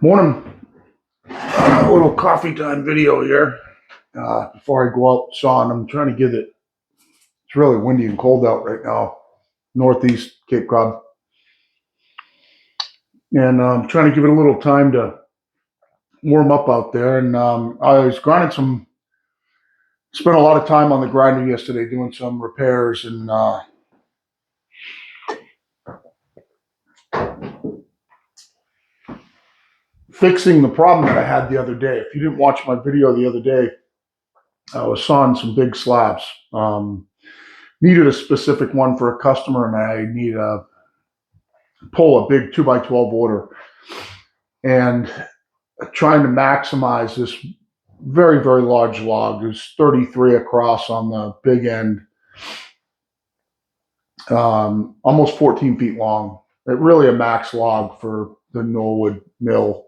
Morning. A little coffee time video here before I go out sawing. I'm trying to get it. It's really windy and cold out right now, northeast Cape Cod, and I'm trying to give it a little time to warm up out there. And I was grinding some. Spent a lot of time on the grinder yesterday doing some repairs and fixing the problem that I had the other day. If you didn't watch my video the other day, I was sawing some big slabs. Needed a specific one for a customer, and I need a pull a big 2x12 order, and trying to maximize this very, very large log. There's 33 across on the big end, almost 14 feet long. Really a max log for the Norwood mill.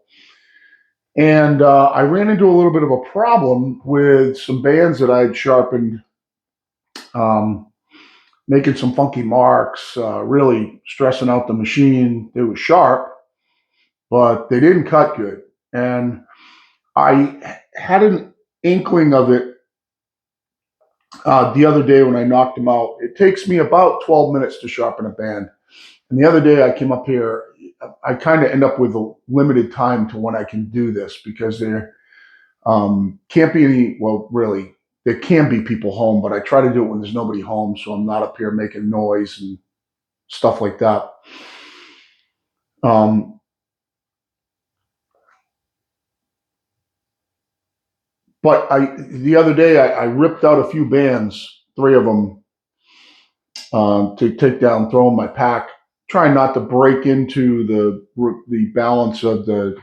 And I ran into a little bit of a problem with some bands that I'd sharpened, making some funky marks, really stressing out the machine. It was sharp, but they didn't cut good. And I had an inkling of it the other day when I knocked them out. It takes me about 12 minutes to sharpen a band. And the other day I came up here, I kind of end up with a limited time to when I can do this because there can't be any, well, really, there can be people home, but I try to do it when there's nobody home so I'm not up here making noise and stuff like that. But the other day I ripped out a few bands, 3 of them, to take down, throw in my pack, trying not to break into the balance of the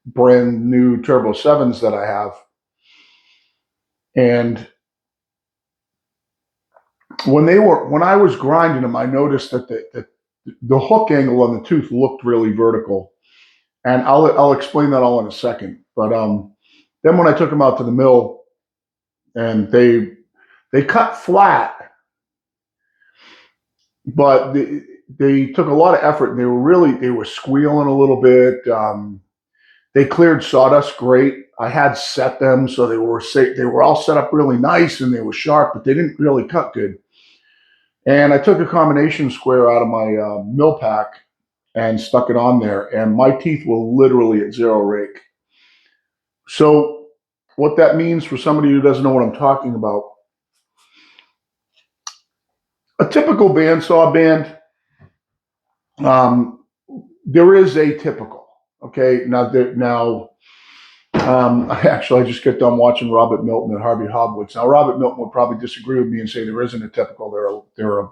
brand new Turbo 7s that I have. And when I was grinding them, I noticed that the hook angle on the tooth looked really vertical, and I'll explain that all in a second. But then when I took them out to the mill, and they cut flat, but they took a lot of effort, and they were squealing a little bit. They cleared sawdust great. I had set them so they were all set up really nice and they were sharp, but they didn't really cut good. And I took a combination square out of my mill pack and stuck it on there, and my teeth were literally at zero rake. So what that means for somebody who doesn't know what I'm talking about, a typical bandsaw band, there is atypical. Okay, I just got done watching Robert Milton and Harvey Hobwitz. Now, Robert Milton would probably disagree with me and say there isn't a typical. There are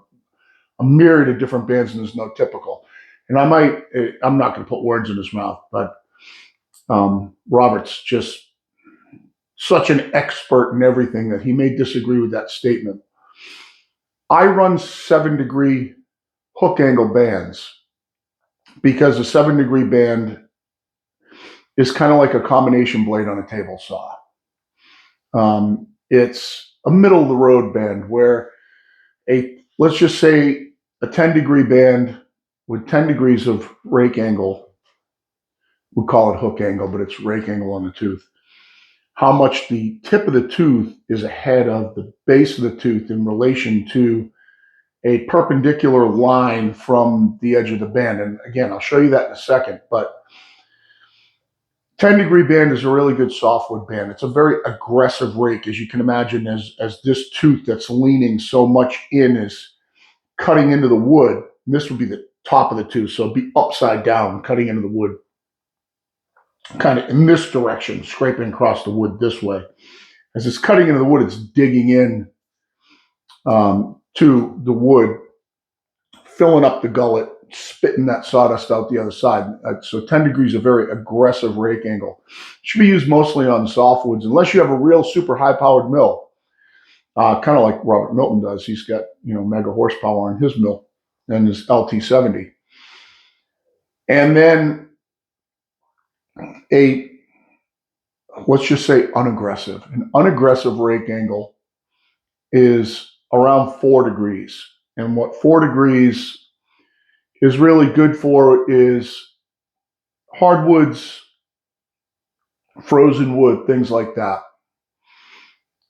a myriad of different bands, and there's no typical. And I'm not going to put words in his mouth, but Robert's just such an expert in everything that he may disagree with that statement. I run 7-degree hook angle bands because a 7-degree band is kind of like a combination blade on a table saw. It's a middle of the road band where let's just say a 10-degree band with 10 degrees of rake angle, we call it hook angle, but it's rake angle on the tooth. How much the tip of the tooth is ahead of the base of the tooth in relation to a perpendicular line from the edge of the band. And again, I'll show you that in a second, but 10-degree band is a really good softwood band. It's a very aggressive rake, as you can imagine, as this tooth that's leaning so much in is cutting into the wood. And this would be the top of the tooth, so it'd be upside down, cutting into the wood, kind of in this direction, scraping across the wood this way. As it's cutting into the wood, it's digging in to the wood, filling up the gullet, spitting that sawdust out the other side. So 10 degrees is a very aggressive rake angle. It should be used mostly on softwoods, unless you have a real super high-powered mill, kind of like Robert Milton does. He's got mega horsepower in his mill and his LT70. And then let's just say unaggressive. An unaggressive rake angle is around 4 degrees. And what 4 degrees is really good for is hardwoods frozen wood, things like that.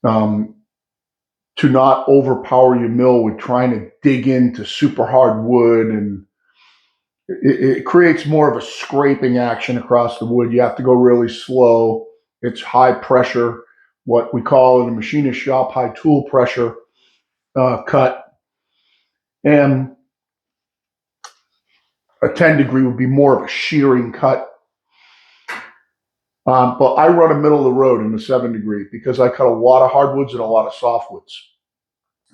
Um, to not overpower your mill with trying to dig into super hard wood, and it creates more of a scraping action across the wood. You have to go really slow. It's high pressure, what we call in a machinist shop, high tool pressure cut. And a 10 degree would be more of a shearing cut. But I run a middle of the road in a 7 degree because I cut a lot of hardwoods and a lot of softwoods.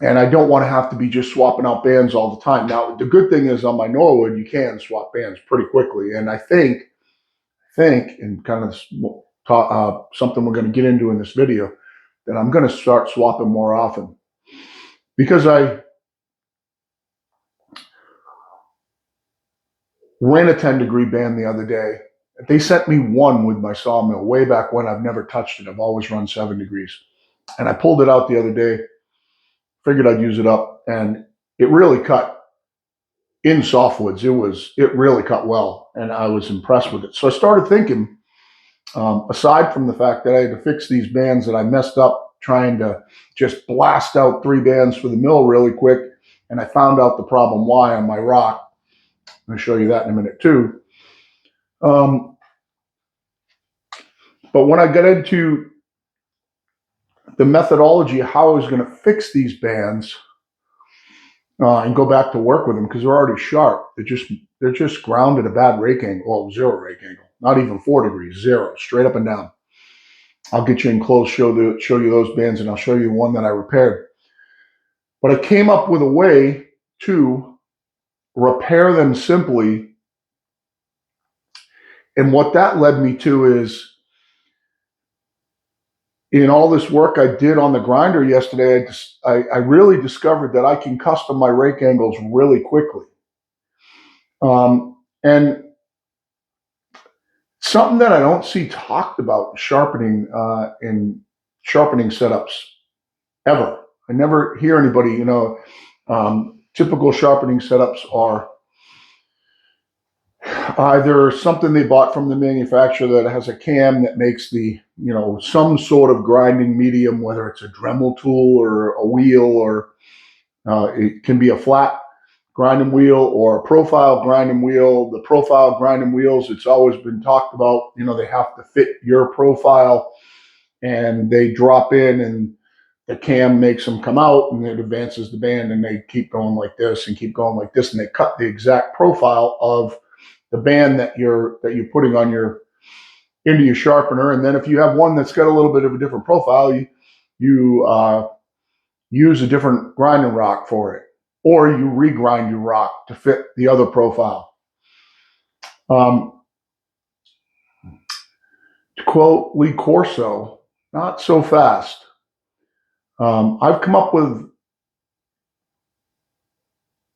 And I don't want to have to be just swapping out bands all the time. Now, the good thing is on my Norwood, you can swap bands pretty quickly. And I think, and kind of something we're going to get into in this video, that I'm going to start swapping more often. Because I ran a 10 degree band the other day. They sent me one with my sawmill way back when. I've never touched it. I've always run 7 degrees. And I pulled it out the other day, figured I'd use it up, and it really cut in softwoods. It really cut well, and I was impressed with it. So I started thinking, aside from the fact that I had to fix these bands that I messed up trying to just blast out 3 bands for the mill really quick, and I found out the problem why on my rock. I'm going to show you that in a minute too. But when I got into the methodology of how I was going to fix these bands and go back to work with them, because they're already sharp, they're just ground at a bad rake angle, well, 0 rake angle, not even 4 degrees, 0, straight up and down. I'll get you in close, show you those bands, and I'll show you one that I repaired. But I came up with a way to repair them simply, and what that led me to is, in all this work I did on the grinder yesterday, I really discovered that I can custom my rake angles really quickly. And something that I don't see talked about in sharpening setups ever. I never hear anybody, typical sharpening setups are either something they bought from the manufacturer that has a cam that makes some sort of grinding medium, whether it's a Dremel tool or a wheel, or it can be a flat grinding wheel or a profile grinding wheel. The profile grinding wheels, it's always been talked about, they have to fit your profile, and they drop in and the cam makes them come out, and it advances the band, and they keep going like this and keep going like this, and they cut the exact profile of the band that you're putting on into your sharpener. And then if you have one that's got a little bit of a different profile, you use a different grinding rock for it, or you regrind your rock to fit the other profile. To quote Lee Corso, not so fast. I've come up with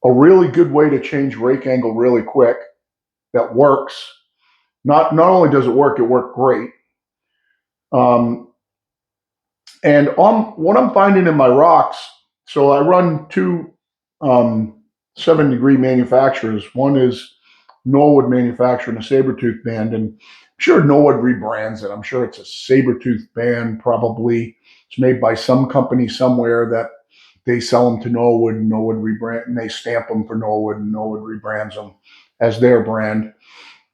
a really good way to change rake angle really quick that works. Not only does it worked great. And what I'm finding in my rocks, so I run 2 7 degree manufacturers. One is Norwood manufacturing a saber-tooth band, and I'm sure Norwood rebrands it. I'm sure it's a saber-tooth band, probably. It's made by some company somewhere that they sell them to Norwood, and Norwood rebrand, and they stamp them for Norwood, and Norwood rebrands them as their brand.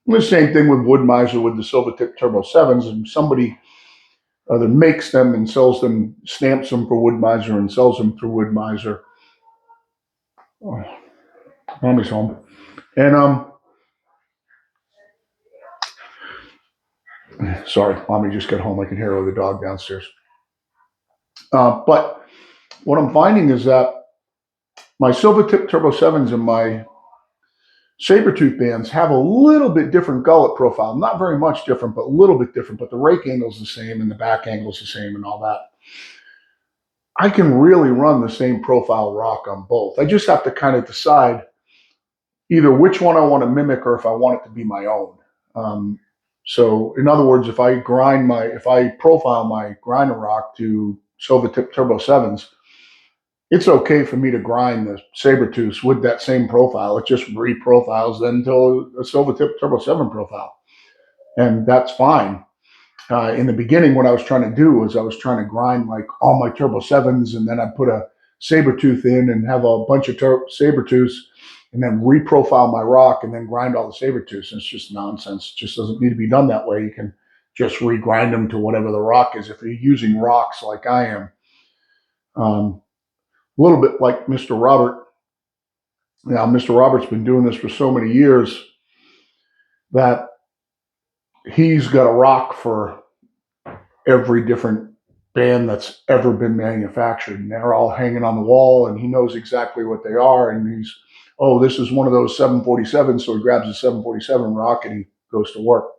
And the same thing with Wood-Mizer with the Silvertip Turbo 7s, and somebody that makes them and sells them, stamps them for Wood-Mizer and sells them through Wood-Mizer. Oh, mommy's home. And sorry, mommy just got home. I can hear her with the dog downstairs. But what I'm finding is that my Silvertip Turbo 7s and my saber-tooth bands have a little bit different gullet profile. Not very much different, but a little bit different. But the rake angle's the same, and the back angle's the same, and all that. I can really run the same profile rock on both. I just have to kind of decide either which one I want to mimic or if I want it to be my own. So in other words, if I profile my grinder rock to Silvertip Turbo 7s, it's okay for me to grind the saber-tooths with that same profile. It just reprofiles then to a Silvertip Turbo 7 profile. And that's fine. In the beginning, what I was trying to do was I was trying to grind like all my Turbo 7s, and then I put a saber tooth in and have a bunch of saber tooths, and then reprofile my rock and then grind all the saber tooths. And it's just nonsense. It just doesn't need to be done that way. You can just regrind them to whatever the rock is. If you're using rocks like I am, a little bit like Mr. Robert. Now, Mr. Robert's been doing this for so many years that he's got a rock for every different band that's ever been manufactured. And they're all hanging on the wall, and he knows exactly what they are. And he's, oh, this is one of those 747s. So he grabs a 747 rock and he goes to work.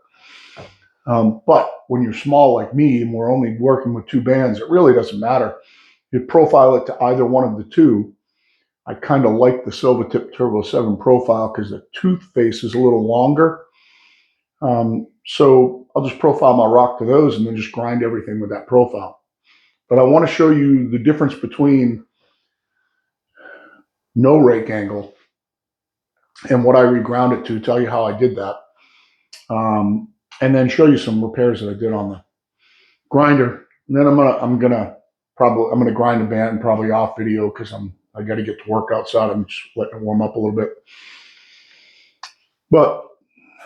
But when you're small like me and we're only working with two bands, it really doesn't matter. You profile it to either one of the two. I kind of like the Silvertip Turbo 7 profile because the tooth face is a little longer. So I'll just profile my rock to those and then just grind everything with that profile. But I want to show you the difference between no rake angle and what I reground it to, tell you how I did that. And then show you some repairs that I did on the grinder. And then I'm gonna grind the band probably off video because I got to get to work outside. I'm just letting it warm up a little bit. But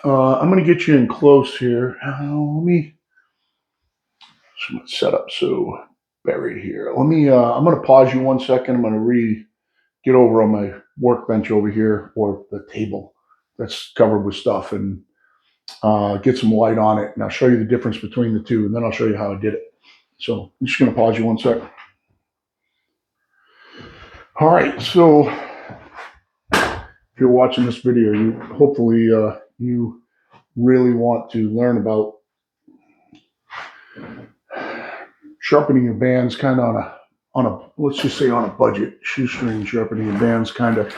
I'm gonna get you in close here. Let me set up so buried here. I'm gonna pause you 1 second. I'm gonna get over on my workbench over here, or the table that's covered with stuff, and get some light on it. And I'll show you the difference between the two, and then I'll show you how I did it. So I'm just gonna pause you 1 second. All right, so if you're watching this video, you hopefully you really want to learn about sharpening your bands kind of on a let's just say on a budget, shoestring sharpening your bands kind of,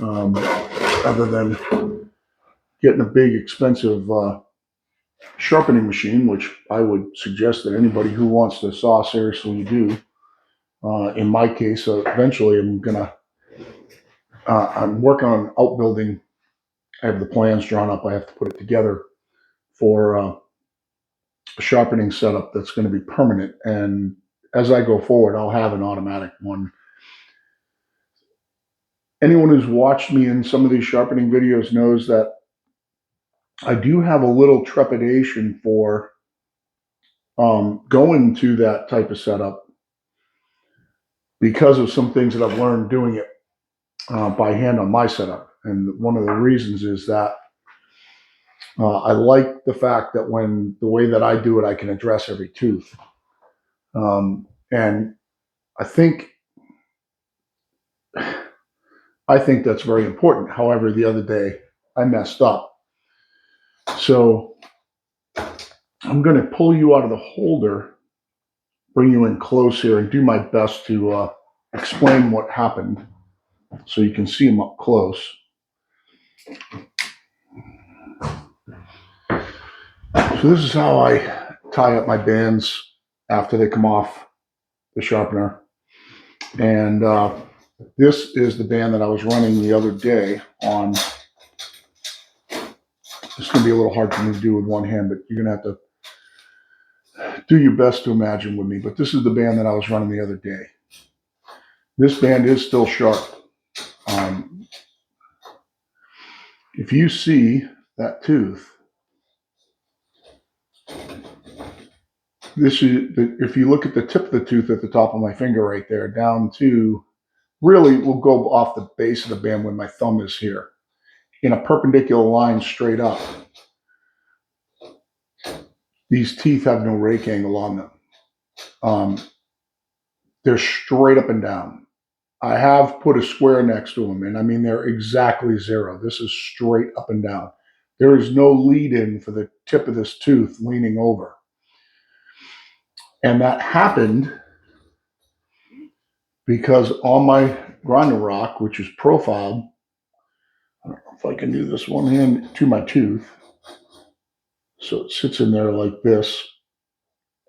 other than getting a big expensive sharpening machine, which I would suggest that anybody who wants to saw seriously do. In my case, eventually I'm working on outbuilding. I have the plans drawn up. I have to put it together for a sharpening setup that's going to be permanent. And as I go forward, I'll have an automatic one. Anyone who's watched me in some of these sharpening videos knows that I do have a little trepidation for going to that type of setup because of some things that I've learned doing it by hand on my setup. And one of the reasons is that I like the fact that when the way that I do it, I can address every tooth. And I think that's very important. However, the other day I messed up. So I'm going to pull you out of the holder, bring you in close here, and do my best to explain what happened so you can see them up close. So this is how I tie up my bands after they come off the sharpener. And this is the band that I was running the other day on. It's going to be a little hard for me to do with one hand, but you're going to have to do your best to imagine with me. But this is the band that I was running the other day. This band is still sharp. If you see that tooth, if you look at the tip of the tooth at the top of my finger right there, down to, really will go off the base of the band when my thumb is here, in a perpendicular line straight up. These teeth have no rake angle on them. They're straight up and down. I have put a square next to them, and I mean, they're exactly zero. This is straight up and down. There is no lead in for the tip of this tooth leaning over. And that happened because on my grinder rock, which is profiled, I don't know if I can do this one hand to my tooth. So it sits in there like this,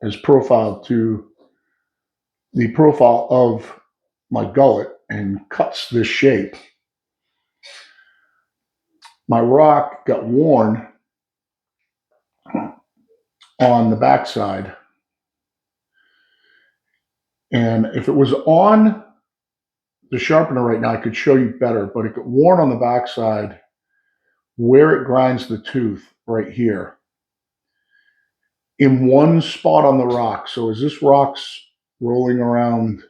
is profiled to the profile of my gullet and cuts this shape. My rock got worn on the backside. And if it was on the sharpener right now, I could show you better, but it got worn on the backside where it grinds the tooth right here in one spot on the rock. So as this rock's rolling around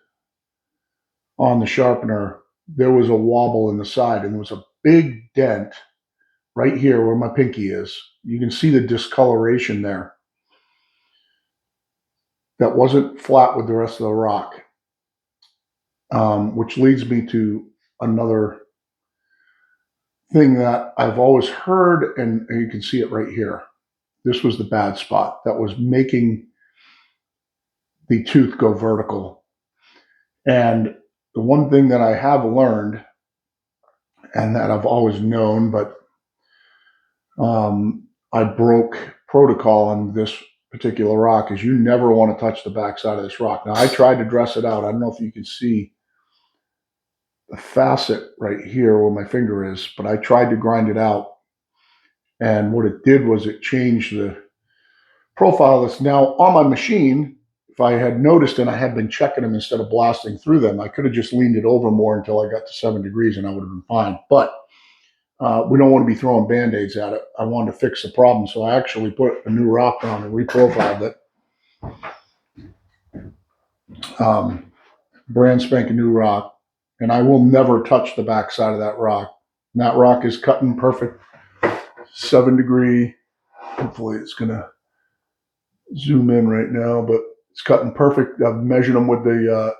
on the sharpener, there was a wobble in the side and there was a big dent right here where my pinky is. You can see the discoloration there. That wasn't flat with the rest of the rock, which leads me to another thing that I've always heard, and you can see it right here. This was the bad spot that was making the tooth go vertical. And the one thing that I have learned, and that I've always known, but I broke protocol on this particular rock, is you never want to touch the backside of this rock. Now, I tried to dress it out. I don't know if you can see the facet right here where my finger is, but I tried to grind it out. And what it did was it changed the profile that's now on my machine. If I had noticed and I had been checking them instead of blasting through them, I could have just leaned it over more until I got to 7 degrees and I would have been fine. But we don't want to be throwing Band-Aids at it. I wanted to fix the problem. So I actually put a new rock on and reprofiled it. Brand spanking new rock. And I will never touch the backside of that rock. And that rock is cutting perfect 7 degree. Hopefully it's going to zoom in right now, but it's cutting perfect. I've measured them with the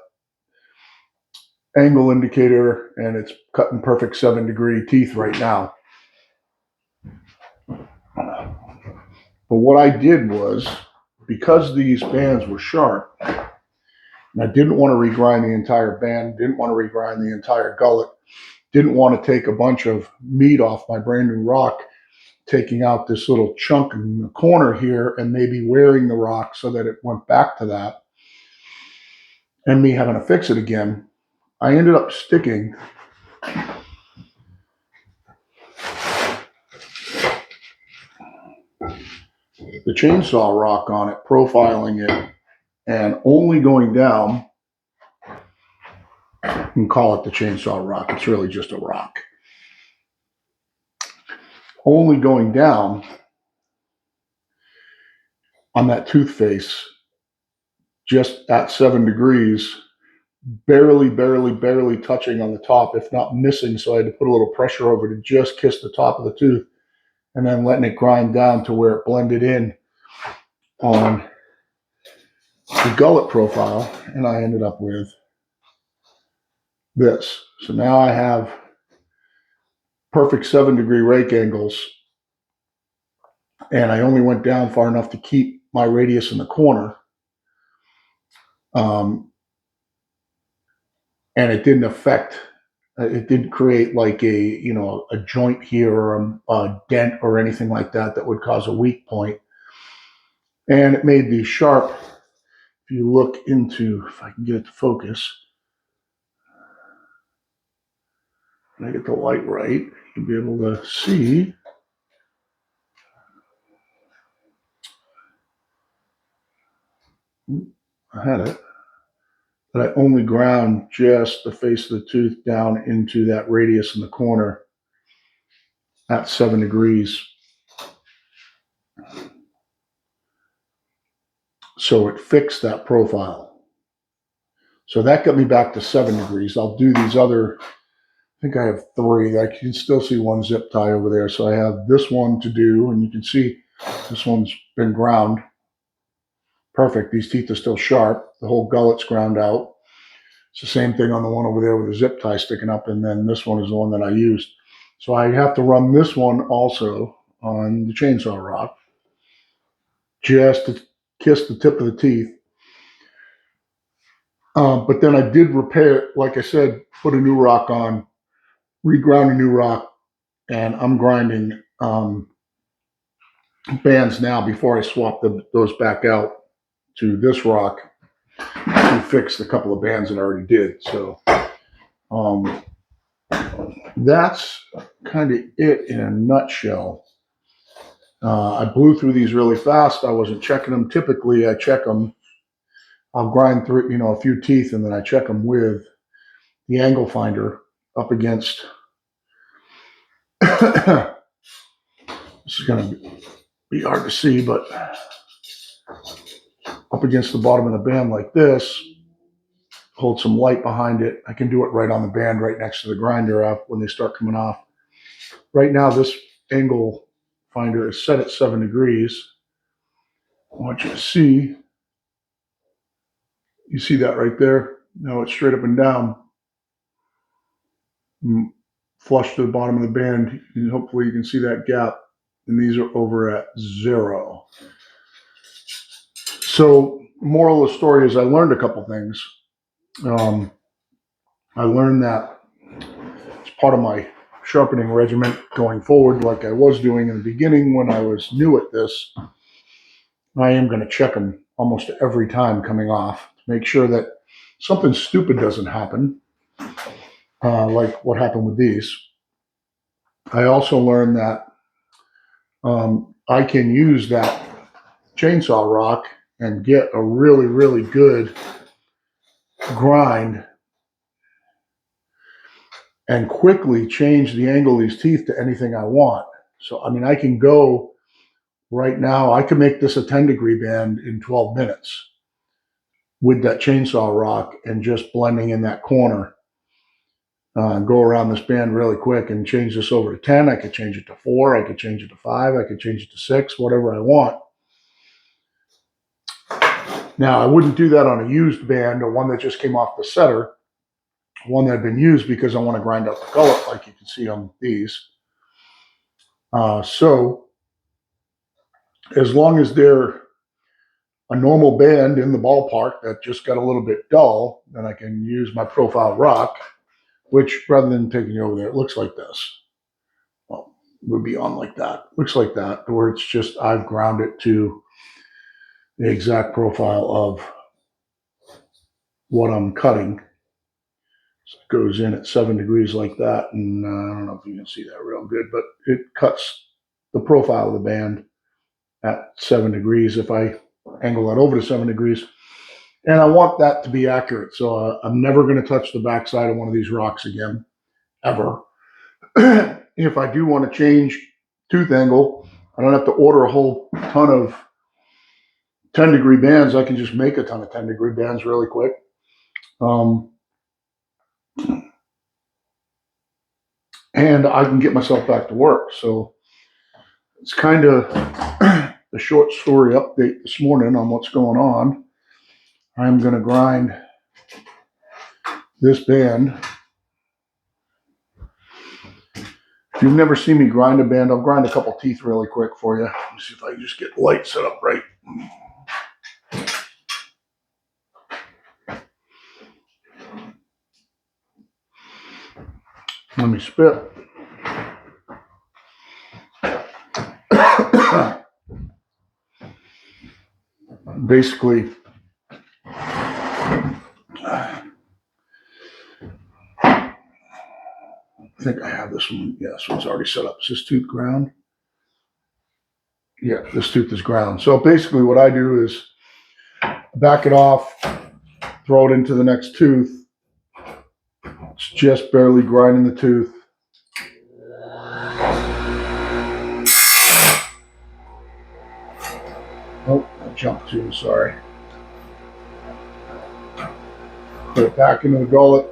angle indicator, and it's cutting perfect 7 degree teeth right now. But what I did was, because these bands were sharp, and I didn't want to regrind the entire band, didn't want to regrind the entire gullet, didn't want to take a bunch of meat off my brand new rock, taking out this little chunk in the corner here and maybe wearing the rock so that it went back to that, and me having to fix it again. I ended up sticking the chainsaw rock on it, profiling it, and only going down. You can call it the chainsaw rock. It's really just a rock. Only going down on that tooth face, just at 7 degrees, barely touching on the top, if not missing. So I had to put a little pressure over to just kiss the top of the tooth and then letting it grind down to where it blended in on the gullet profile. And I ended up with this. So now I have perfect 7 degree rake angles, and I only went down far enough to keep my radius in the corner. And it didn't affect, it didn't create like a joint here or a dent or anything like that that would cause a weak point. And it made these sharp. If you look into, if I can get it to focus, and I get the light right, you'll be able to see. I had it. That I only ground just the face of the tooth down into that radius in the corner at 7 degrees. So it fixed that profile. So that got me back to 7 degrees. I'll do these other, I think I have 3. I can still see one zip tie over there. So I have this one to do, and you can see this one's been ground. Perfect. These teeth are still sharp. The whole gullet's ground out. It's the same thing on the one over there with the zip tie sticking up, and then this one is the one that I used. So I have to run this one also on the chainsaw rock just to kiss the tip of the teeth. But then I did repair, like I said, put a new rock on, reground a new rock, and I'm grinding bands now before I swap those back out to this rock to fix a couple of bands that I already did. So that's kind of it in a nutshell. I blew through these really fast. I wasn't checking them. Typically, I check them. I'll grind through, a few teeth, and then I check them with the angle finder up against. This is going to be hard to see, but up against the bottom of the band like this, hold some light behind it. I can do it right on the band, right next to the grinder when they start coming off. Right now, this angle finder is set at 7 degrees. I want you to see, you see that right there? Now it's straight up and down, flush to the bottom of the band. And hopefully you can see that gap. And these are over at 0. So moral of the story is I learned a couple things. I learned that it's part of my sharpening regimen going forward, like I was doing in the beginning when I was new at this. I am going to check them almost every time coming off to make sure that something stupid doesn't happen, like what happened with these. I also learned that I can use that chainsaw rock and get a really, really good grind and quickly change the angle of these teeth to anything I want. So, I mean, I can go right now, I can make this a 10-degree band in 12 minutes with that chainsaw rock and just blending in that corner. Go around this band really quick and change this over to 10. I could change it to 4. I could change it to 5. I could change it to 6, whatever I want. Now, I wouldn't do that on a used band or one that just came off the setter, one that had been used, because I want to grind out the gullet like you can see on these. So as long as they're a normal band in the ballpark that just got a little bit dull, then I can use my profile rock, which rather than taking you over there, it looks like this. Well, it would be on like that. Looks like that, where it's just I've ground it to the exact profile of what I'm cutting. So it goes in at 7 degrees like that, and I don't know if you can see that real good, but it cuts the profile of the band at 7 degrees if I angle that over to 7 degrees. And I want that to be accurate, so I'm never going to touch the backside of one of these rocks again, ever. If I do want to change tooth angle, I don't have to order a whole ton of 10-degree bands. I can just make a ton of 10-degree bands really quick. And I can get myself back to work. So it's kind of the short story update this morning on what's going on. I'm going to grind this band. If you've never seen me grind a band, I'll grind a couple teeth really quick for you. Let me see if I can just get the light set up right. Let me spit. Basically, I think I have this one. Yeah, this one's already set up. Is this tooth ground? Yeah, this tooth is ground. So basically what I do is back it off, throw it into the next tooth. It's just barely grinding the tooth. Oh, I jumped too, sorry. Put it back into the gullet.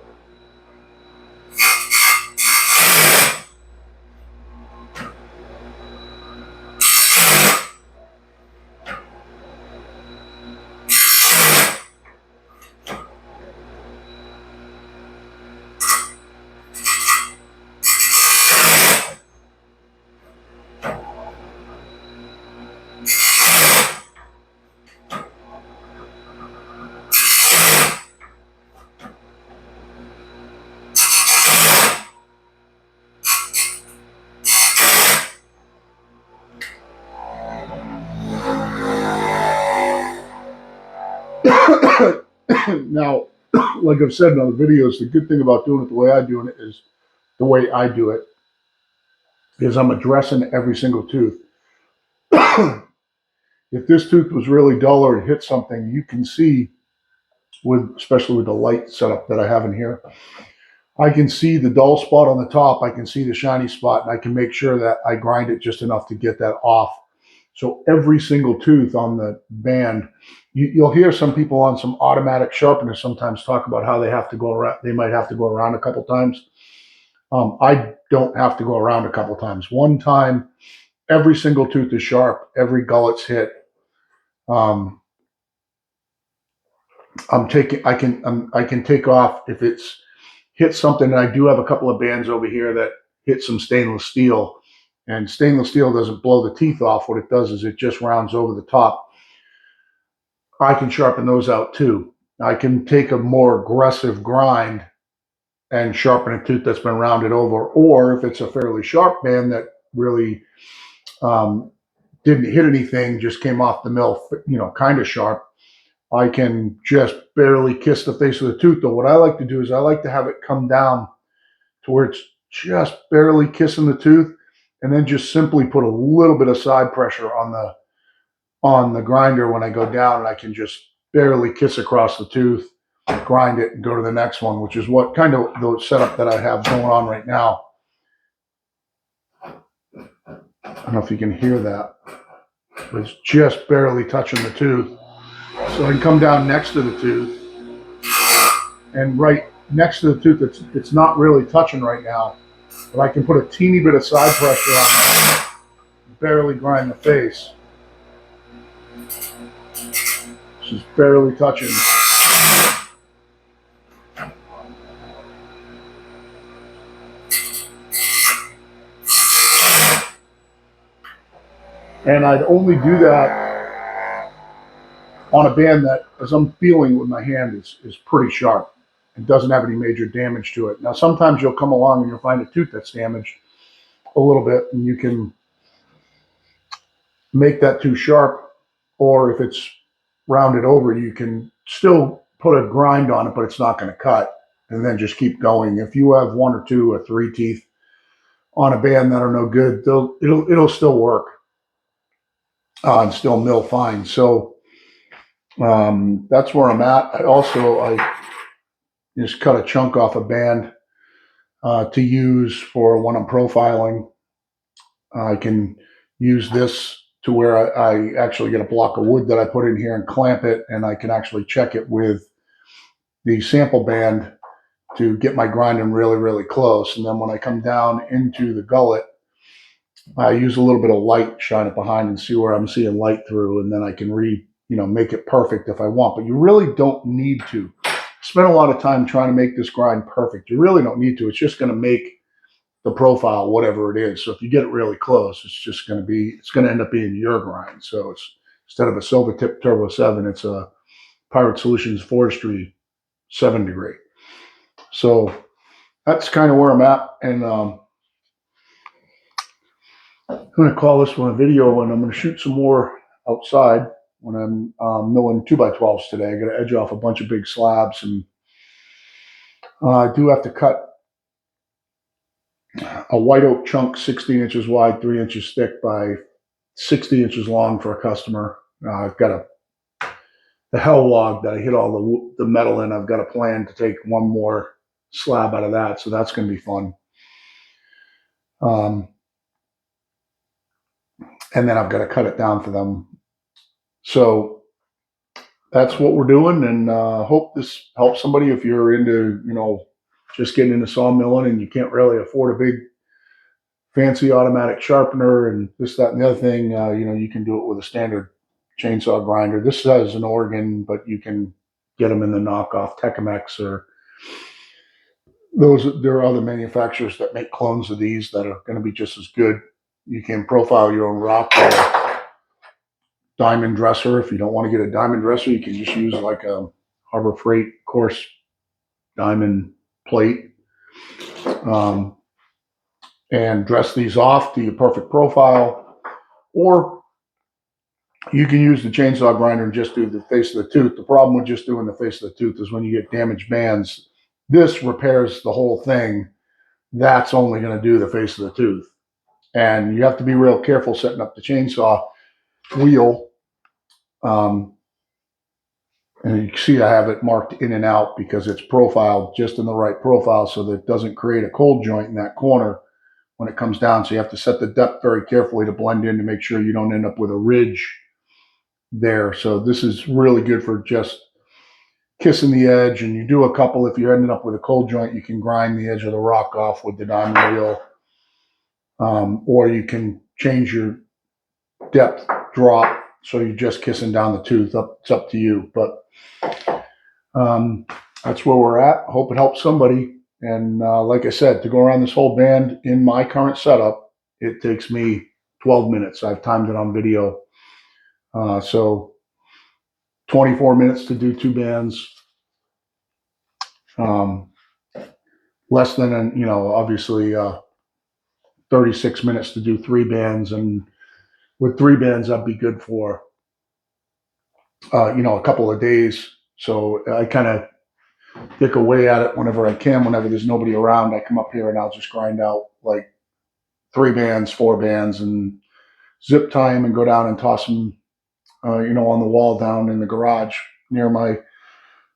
Now, like I've said in other videos, the good thing about doing it the way I do it is the way I do it is I'm addressing every single tooth. if this tooth was really dull or it hit something, you can see especially with the light setup that I have in here, I can see the dull spot on the top. I can see the shiny spot, and I can make sure that I grind it just enough to get that off. So every single tooth on the band, you'll hear some people on some automatic sharpeners sometimes talk about how they have to go around. They might have to go around a couple times. I don't have to go around a couple times. One time, every single tooth is sharp. Every gullet's hit. Um, I can take off if it's hit something. And I do have a couple of bands over here that hit some stainless steel, and stainless steel doesn't blow the teeth off. What it does is it just rounds over the top. I can sharpen those out too. I can take a more aggressive grind and sharpen a tooth that's been rounded over, or if it's a fairly sharp band that really um, didn't hit anything, just came off the mill, kind of sharp, I can just barely kiss the face of the tooth. Though what I like to do is I like to have it come down to where it's just barely kissing the tooth, and then just simply put a little bit of side pressure on the grinder when I go down, and I can just barely kiss across the tooth, grind it, and go to the next one, which is what kind of the setup that I have going on right now. I don't know if you can hear that, but it's just barely touching the tooth. So I can come down next to the tooth, and right next to the tooth, it's not really touching right now, but I can put a teeny bit of side pressure on it, barely grind the face. She's barely touching. And I'd only do that on a band that, as I'm feeling with my hand, is pretty sharp. It doesn't have any major damage to it. Now, sometimes you'll come along and you'll find a tooth that's damaged a little bit, and you can make that too sharp, or if it's rounded over, you can still put a grind on it, but it's not going to cut, and then just keep going. If you have one or two or three teeth on a band that are no good, it'll still work and still mill fine. So that's where I'm at. I just cut a chunk off a band to use for when I'm profiling. I can use this to where I actually get a block of wood that I put in here and clamp it, and I can actually check it with the sample band to get my grinding really, really close. And then when I come down into the gullet, I use a little bit of light, shine it behind and see where I'm seeing light through, and then I can make it perfect if I want. But you really don't need to spend a lot of time trying to make this grind perfect. You really don't need to. It's just going to make the profile whatever it is. So if you get it really close, it's going to end up being your grind. So it's, instead of a Silvertip Turbo 7, it's a Pirate Solutions Forestry 7 degree. So that's kind of where I'm at. And I'm going to call this one a video, and I'm going to shoot some more outside when I'm milling 2x12s today. I got to edge off a bunch of big slabs, and I do have to cut a white oak chunk 16 inches wide, 3 inches thick by 60 inches long for a customer. I've got the hell log that I hit all the metal in. I've got a plan to take one more slab out of that, so that's going to be fun. And then I've got to cut it down for them. So that's what we're doing, and hope this helps somebody if you're into, just getting into sawmilling and you can't really afford a big fancy automatic sharpener and this, that, and the other thing. You can do it with a standard chainsaw grinder. This has an organ, but you can get them in the knockoff Techemex, or there are other manufacturers that make clones of these that are going to be just as good. You can profile your own rock with a diamond dresser. If you don't want to get a diamond dresser, you can just use like a Harbor Freight coarse diamond plate, and dress these off to your perfect profile. Or you can use the chainsaw grinder and just do the face of the tooth. The problem with just doing the face of the tooth is when you get damaged bands, this repairs the whole thing. That's only going to do the face of the tooth. And you have to be real careful setting up the chainsaw. wheel. And you can see I have it marked in and out because it's profiled just in the right profile so that it doesn't create a cold joint in that corner when it comes down. So you have to set the depth very carefully to blend in to make sure you don't end up with a ridge there. So this is really good for just kissing the edge, and you do a couple. If you're ending up with a cold joint, you can grind the edge of the rock off with the diamond wheel, or you can change your depth drop so you're just kissing down the tooth. It's up to you, but that's where we're at. Hope it helps somebody. And like I said, to go around this whole band in my current setup, it takes me 12 minutes. I've timed it on video. So 24 minutes to do 2 bands. Less than, obviously 36 minutes to do 3 bands. And with 3 bands, I'd be good for, a couple of days. So I kind of dick away at it whenever I can. Whenever there's nobody around, I come up here and I'll just grind out like 3 bands, 4 bands, and zip tie them and go down and toss them, on the wall down in the garage near my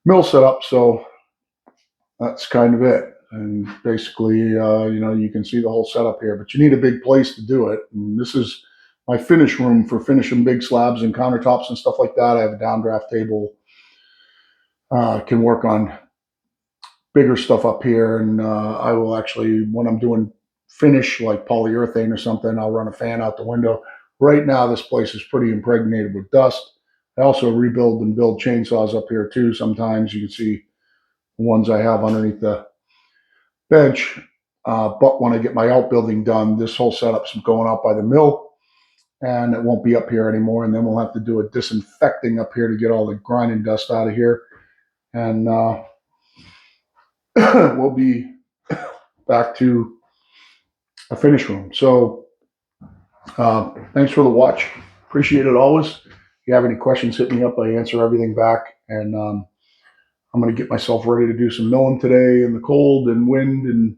mill setup. So that's kind of it. And basically, you can see the whole setup here, but you need a big place to do it. And this is my finish room for finishing big slabs and countertops and stuff like that. I have a downdraft table. Can work on bigger stuff up here, and I will actually, when I'm doing finish like polyurethane or something, I'll run a fan out the window. Right now, this place is pretty impregnated with dust. I also rebuild and build chainsaws up here too. Sometimes you can see the ones I have underneath the bench. But when I get my outbuilding done, this whole setup's going out by the mill, and it won't be up here anymore. And then we'll have to do a disinfecting up here to get all the grinding dust out of here. And we'll be back to a finish room. So thanks for the watch. Appreciate it always. If you have any questions, hit me up. I answer everything back. And I'm going to get myself ready to do some milling today in the cold and wind. And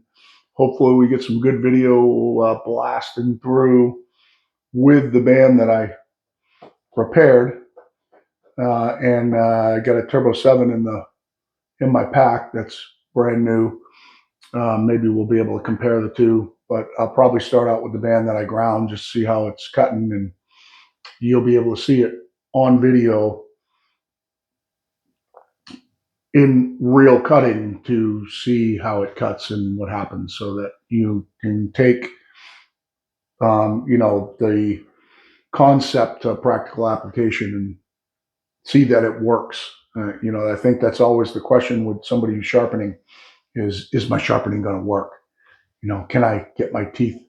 hopefully we get some good video blasting through with the band that I repaired. And I got a Turbo 7 in my pack that's brand new. Maybe we'll be able to compare the two, but I'll probably start out with the band that I ground, just to see how it's cutting, and you'll be able to see it on video in real cutting to see how it cuts and what happens, so that you can take, the concept to practical application and see that it works. I think that's always the question with somebody who's sharpening is my sharpening going to work? Can I get my teeth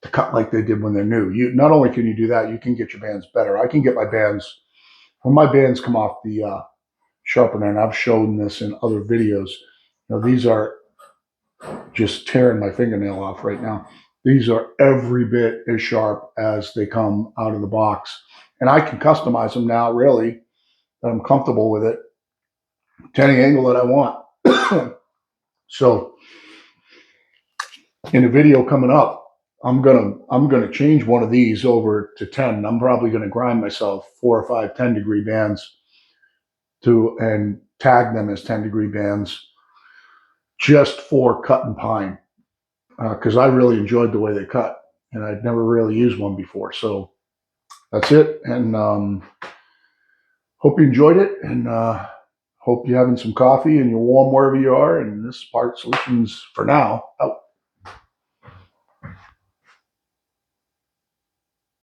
to cut like they did when they're new? You not only can you do that, you can get your bands better. I can get my bands when my bands come off the sharpener, and I've shown this in other videos. These are just tearing my fingernail off right now. These are every bit as sharp as they come out of the box, and I can customize them now. Really, I'm comfortable with it to any angle that I want. So in a video coming up, I'm gonna change one of these over to 10. I'm probably gonna grind myself 4 or 5 10-degree bands and tag them as 10-degree bands just for cutting pine, because I really enjoyed the way they cut, and I'd never really used one before. So that's it, and hope you enjoyed it, and hope you're having some coffee and you're warm wherever you are. And this is Part Solutions for now. Out.